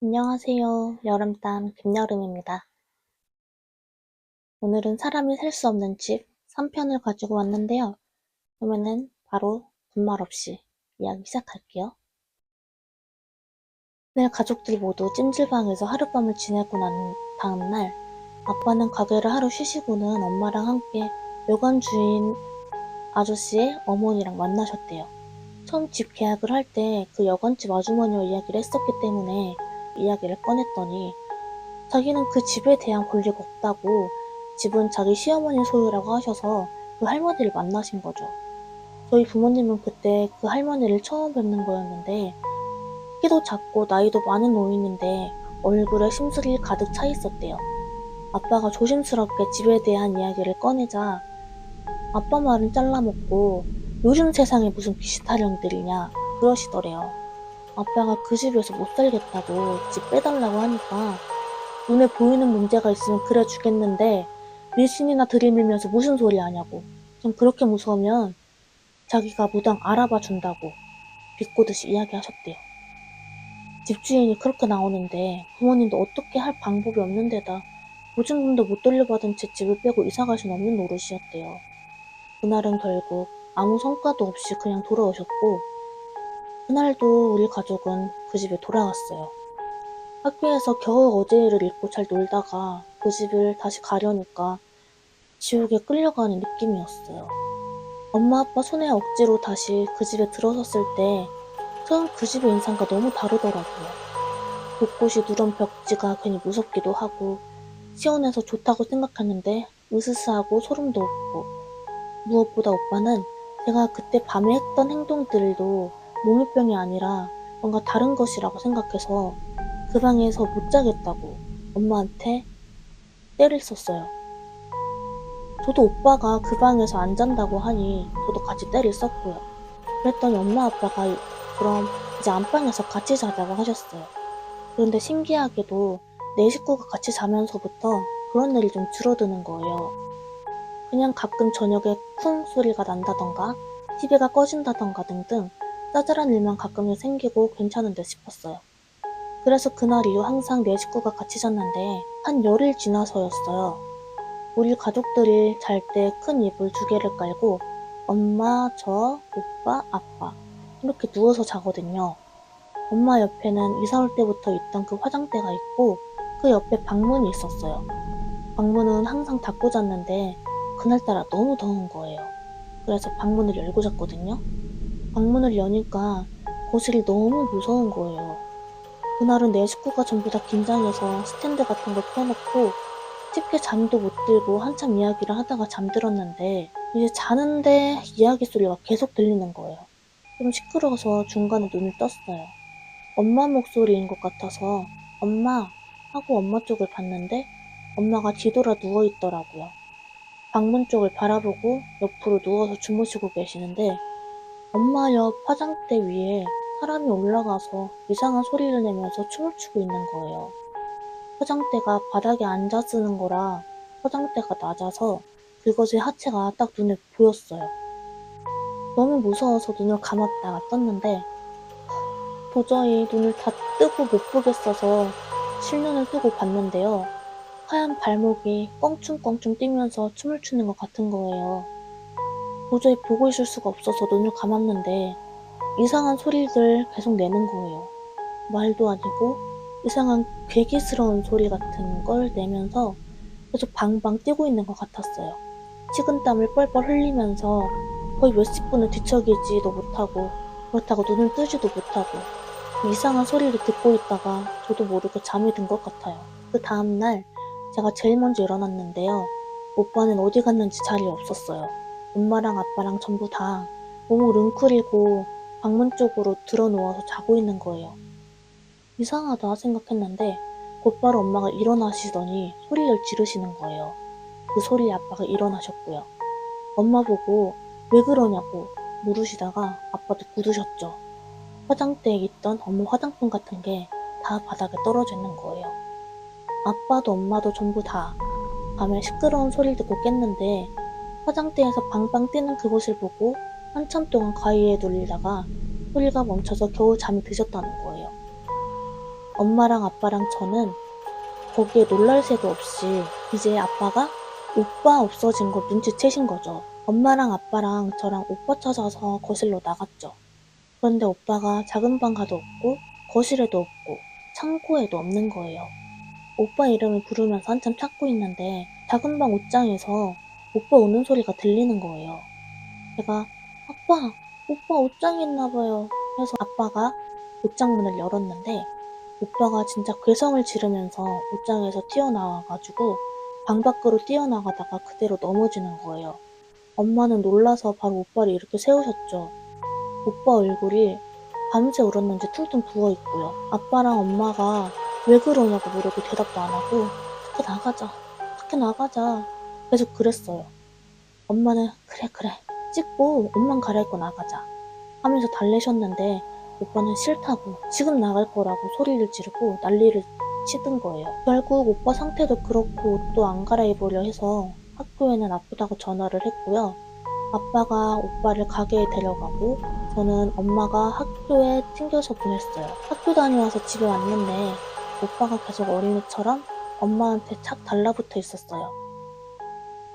안녕하세요. 여름담 김여름입니다. 오늘은 사람이 살 수 없는 집 3편을 가지고 왔는데요. 그러면은 바로 군말 없이 이야기 시작할게요. 내 가족들 모두 찜질방에서 하룻밤을 지내고 난 다음날 아빠는 가게를 하루 쉬시고는 엄마랑 함께 여관 주인 아저씨의 어머니랑 만나셨대요. 처음 집 계약을 할 때 그 여관집 아주머니와 이야기를 했었기 때문에 이야기를 꺼냈더니 자기는 그 집에 대한 권리가 없다고 집은 자기 시어머니 소유라고 하셔서 그 할머니를 만나신 거죠. 저희 부모님은 그때 그 할머니를 처음 뵙는 거였는데 키도 작고 나이도 많은 노인인데 얼굴에 심술이 가득 차 있었대요. 아빠가 조심스럽게 집에 대한 이야기를 꺼내자 아빠 말은 잘라먹고 요즘 세상에 무슨 비슷타령들이냐 그러시더래요. 아빠가 그 집에서 못 살겠다고 집 빼달라고 하니까 눈에 보이는 문제가 있으면 그래 주겠는데 밀신이나 들이밀면서 무슨 소리 하냐고. 좀 그렇게 무서우면 자기가 무당 알아봐 준다고 비꼬듯이 이야기하셨대요. 집주인이 그렇게 나오는데 부모님도 어떻게 할 방법이 없는 데다 보증금도 못 돌려받은 채 집을 빼고 이사갈 순 없는 노릇이었대요. 그날은 결국 아무 성과도 없이 그냥 돌아오셨고 그날도 우리 가족은 그 집에 돌아갔어요. 학교에서 겨우 어제 일을 잊고 잘 놀다가 그 집을 다시 가려니까 지옥에 끌려가는 느낌이었어요. 엄마 아빠 손에 억지로 다시 그 집에 들어섰을 때 처음 그 집의 인상과 너무 다르더라고요. 곳곳이 누런 벽지가 괜히 무섭기도 하고 시원해서 좋다고 생각했는데 으스스하고 소름 돋고 무엇보다 오빠는 제가 그때 밤에 했던 행동들도 몸의병이 아니라 뭔가 다른 것이라고 생각해서 그 방에서 못 자겠다고 엄마한테 때를 썼어요. 저도 오빠가 그 방에서 안 잔다고 하니 저도 같이 때를 썼고요. 그랬더니 엄마 아빠가 그럼 이제 안방에서 같이 자자고 하셨어요. 그런데 신기하게도 네 식구가 같이 자면서부터 그런 일이 좀 줄어드는 거예요. 그냥 가끔 저녁에 쿵 소리가 난다던가 TV가 꺼진다던가 등등 짜잘한 일만 가끔씩 생기고 괜찮은 듯 싶었어요. 그래서 그날 이후 항상 네 식구가 같이 잤는데 한 열흘 지나서였어요. 우리 가족들이 잘 때 큰 이불 2개를 깔고 엄마, 저, 오빠, 아빠 이렇게 누워서 자거든요. 엄마 옆에는 이사 올 때부터 있던 그 화장대가 있고 그 옆에 방문이 있었어요. 방문은 항상 닫고 잤는데 그날따라 너무 더운 거예요. 그래서 방문을 열고 잤거든요. 방문을 여니까 거실이 너무 무서운 거예요. 그날은 내 식구가 전부 다 긴장해서 스탠드 같은 걸 펴놓고 쉽게 잠도 못 들고 한참 이야기를 하다가 잠들었는데 이제 자는데 이야기 소리가 계속 들리는 거예요. 좀 시끄러워서 중간에 눈을 떴어요. 엄마 목소리인 것 같아서 엄마 하고 엄마 쪽을 봤는데 엄마가 뒤돌아 누워있더라고요. 방문 쪽을 바라보고 옆으로 누워서 주무시고 계시는데 엄마 옆 화장대 위에 사람이 올라가서 이상한 소리를 내면서 춤을 추고 있는 거예요. 화장대가 바닥에 앉아 쓰는 거라 화장대가 낮아서 그것의 하체가 딱 눈에 보였어요. 너무 무서워서 눈을 감았다가 떴는데 도저히 눈을 다 뜨고 못 보겠어서 실눈을 뜨고 봤는데요. 하얀 발목이 껑충껑충 뛰면서 춤을 추는 것 같은 거예요. 도저히 보고 있을 수가 없어서 눈을 감았는데 이상한 소리를 계속 내는 거예요. 말도 아니고 이상한 괴기스러운 소리 같은 걸 내면서 계속 방방 뛰고 있는 것 같았어요. 식은땀을 뻘뻘 흘리면서 거의 몇십 분을 뒤척이지도 못하고 그렇다고 눈을 뜨지도 못하고 그 이상한 소리를 듣고 있다가 저도 모르게 잠이 든 것 같아요. 그 다음날 제가 제일 먼저 일어났는데요. 오빠는 어디 갔는지 자리에 없었어요. 엄마랑 아빠랑 전부 다 몸을 웅크리고 방문 쪽으로 들어 누워서 자고 있는 거예요. 이상하다 생각했는데 곧바로 엄마가 일어나시더니 소리를 지르시는 거예요. 그 소리에 아빠가 일어나셨고요. 엄마 보고 왜 그러냐고 물으시다가 아빠도 굳으셨죠. 화장대에 있던 업무 화장품 같은 게 다 바닥에 떨어져 있는 거예요. 아빠도 엄마도 전부 다 밤에 시끄러운 소리를 듣고 깼는데 화장대에서 방방 뛰는 그곳을 보고 한참 동안 가위에 눌리다가 소리가 멈춰서 겨우 잠이 드셨다는 거예요. 엄마랑 아빠랑 저는 거기에 놀랄 새도 없이 이제 아빠가 오빠 없어진 걸 눈치채신 거죠. 엄마랑 아빠랑 저랑 오빠 찾아서 거실로 나갔죠. 그런데 오빠가 작은 방 가도 없고 거실에도 없고 창고에도 없는 거예요. 오빠 이름을 부르면서 한참 찾고 있는데 작은 방 옷장에서 오빠 우는 소리가 들리는 거예요. 제가 아빠, 오빠 옷장에 있나 봐요. 해서 아빠가 옷장 문을 열었는데 오빠가 진짜 괴성을 지르면서 옷장에서 튀어나와가지고 방 밖으로 뛰어나가다가 그대로 넘어지는 거예요. 엄마는 놀라서 바로 오빠를 이렇게 세우셨죠. 오빠 얼굴이 밤새 울었는지 퉁퉁 부어있고요. 아빠랑 엄마가 왜 그러냐고 물어도 대답도 안 하고 밖에 나가자, 밖에 나가자 계속 그랬어요. 엄마는 그래 그래 찍고 옷만 갈아입고 나가자 하면서 달래셨는데 오빠는 싫다고 지금 나갈 거라고 소리를 지르고 난리를 치던 거예요. 결국 오빠 상태도 그렇고 옷도 안 갈아입으려 해서 학교에는 아프다고 전화를 했고요. 아빠가 오빠를 가게에 데려가고 저는 엄마가 학교에 챙겨서 보냈어요. 학교 다녀와서 집에 왔는데 오빠가 계속 어린애처럼 엄마한테 착 달라붙어 있었어요.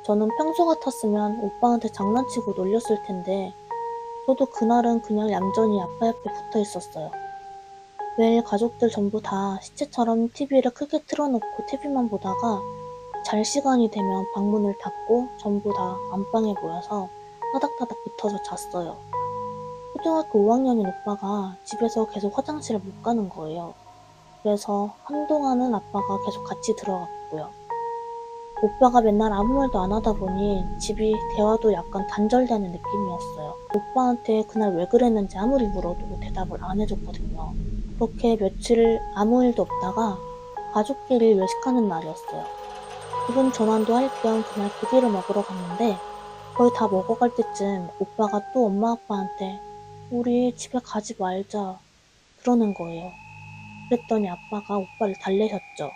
저는 평소 같았으면 오빠한테 장난치고 놀렸을 텐데 저도 그날은 그냥 얌전히 아빠 옆에 붙어 있었어요. 매일 가족들 전부 다 시체처럼 TV를 크게 틀어놓고 TV만 보다가 잘 시간이 되면 방문을 닫고 전부 다 안방에 모여서 따닥따닥 붙어서 잤어요. 초등학교 5학년인 오빠가 집에서 계속 화장실을 못 가는 거예요. 그래서 한동안은 아빠가 계속 같이 들어갔고요. 오빠가 맨날 아무 말도 안 하다 보니 집이 대화도 약간 단절되는 느낌이었어요. 오빠한테 그날 왜 그랬는지 아무리 물어도 대답을 안 해줬거든요. 그렇게 며칠 아무 일도 없다가 가족끼리 외식하는 날이었어요. 기분 전환도 할 겸 그날 고기를 먹으러 갔는데 거의 다 먹어갈 때쯤 오빠가 또 엄마 아빠한테 우리 집에 가지 말자 그러는 거예요. 그랬더니 아빠가 오빠를 달래셨죠.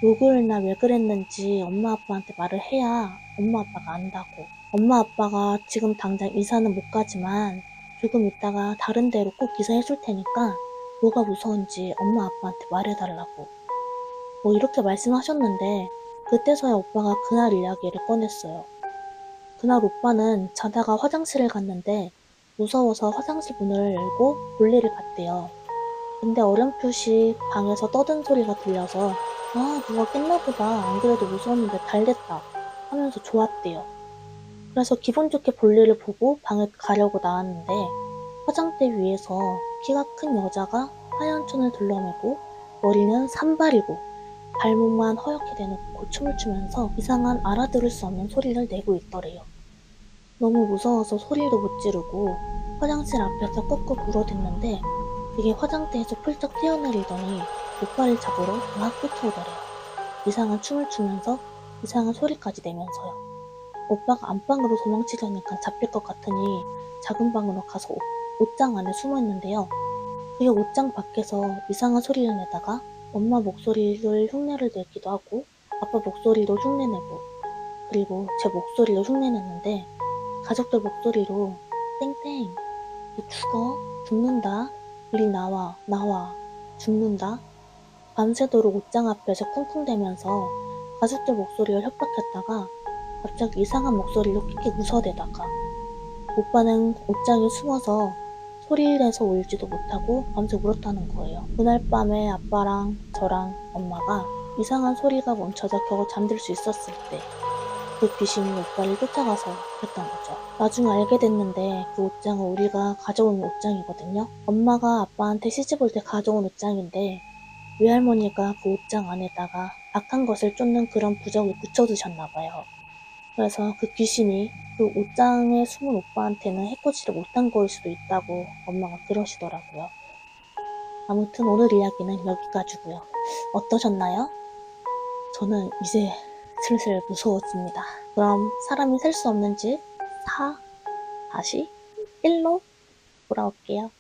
욕을 나 왜 그랬는지 엄마 아빠한테 말을 해야 엄마 아빠가 안다고. 엄마 아빠가 지금 당장 이사는 못 가지만 조금 있다가 다른 데로 꼭 이사해 줄 테니까 뭐가 무서운지 엄마 아빠한테 말해달라고. 뭐 이렇게 말씀하셨는데 그때서야 오빠가 그날 이야기를 꺼냈어요. 그날 오빠는 자다가 화장실을 갔는데 무서워서 화장실 문을 열고 볼일을 봤대요. 근데 어렴풋이 방에서 떠든 소리가 들려서 아 누가 깼나 보다 안 그래도 무서웠는데 달랬다 하면서 좋았대요. 그래서 기분 좋게 볼일을 보고 방을 가려고 나왔는데 화장대 위에서 키가 큰 여자가 하얀 천을 둘러매고 머리는 산발이고 발목만 허옇게 대놓고 춤을 추면서 이상한 알아들을 수 없는 소리를 내고 있더래요. 너무 무서워서 소리도 못 지르고 화장실 앞에서 꾹꾹 물어댔는데 그게 화장대에서 훌쩍 뛰어내리더니 오빠를 잡으러 막 쫓아오더래요. 이상한 춤을 추면서 이상한 소리까지 내면서요. 오빠가 안방으로 도망치려니까 잡힐 것 같으니 작은 방으로 가서 옷장 안에 숨어 있는데요. 그게 옷장 밖에서 이상한 소리를 내다가 엄마 목소리를 흉내를 내기도 하고 아빠 목소리로 흉내내고 그리고 제 목소리로 흉내냈는데 가족들 목소리로 땡땡 너 죽어? 죽는다. 이리 나와 나와 죽는다. 밤새도록 옷장 앞에서 쿵쿵대면서 가족들 목소리를 협박했다가 갑자기 이상한 목소리로 킥킥 웃어대다가 오빠는 옷장에 숨어서 소리를 내서 울지도 못하고 밤새 울었다는 거예요. 그날 밤에 아빠랑 저랑 엄마가 이상한 소리가 멈춰서 겨우 잠들 수 있었을 때 그 귀신이 오빠를 쫓아가서 그랬던 거죠. 나중에 알게 됐는데 그 옷장은 우리가 가져온 옷장이거든요. 엄마가 아빠한테 시집 올 때 가져온 옷장인데 외할머니가 그 옷장 안에다가 악한 것을 쫓는 그런 부적을 붙여두셨나봐요. 그래서 그 귀신이 그 옷장에 숨은 오빠한테는 해코지를 못한 거일 수도 있다고 엄마가 그러시더라고요. 아무튼 오늘 이야기는 여기까지고요. 어떠셨나요? 저는 이제 슬슬 무서워집니다. 그럼 사람이 셀 수 없는 집 4, 다시 1로 돌아올게요.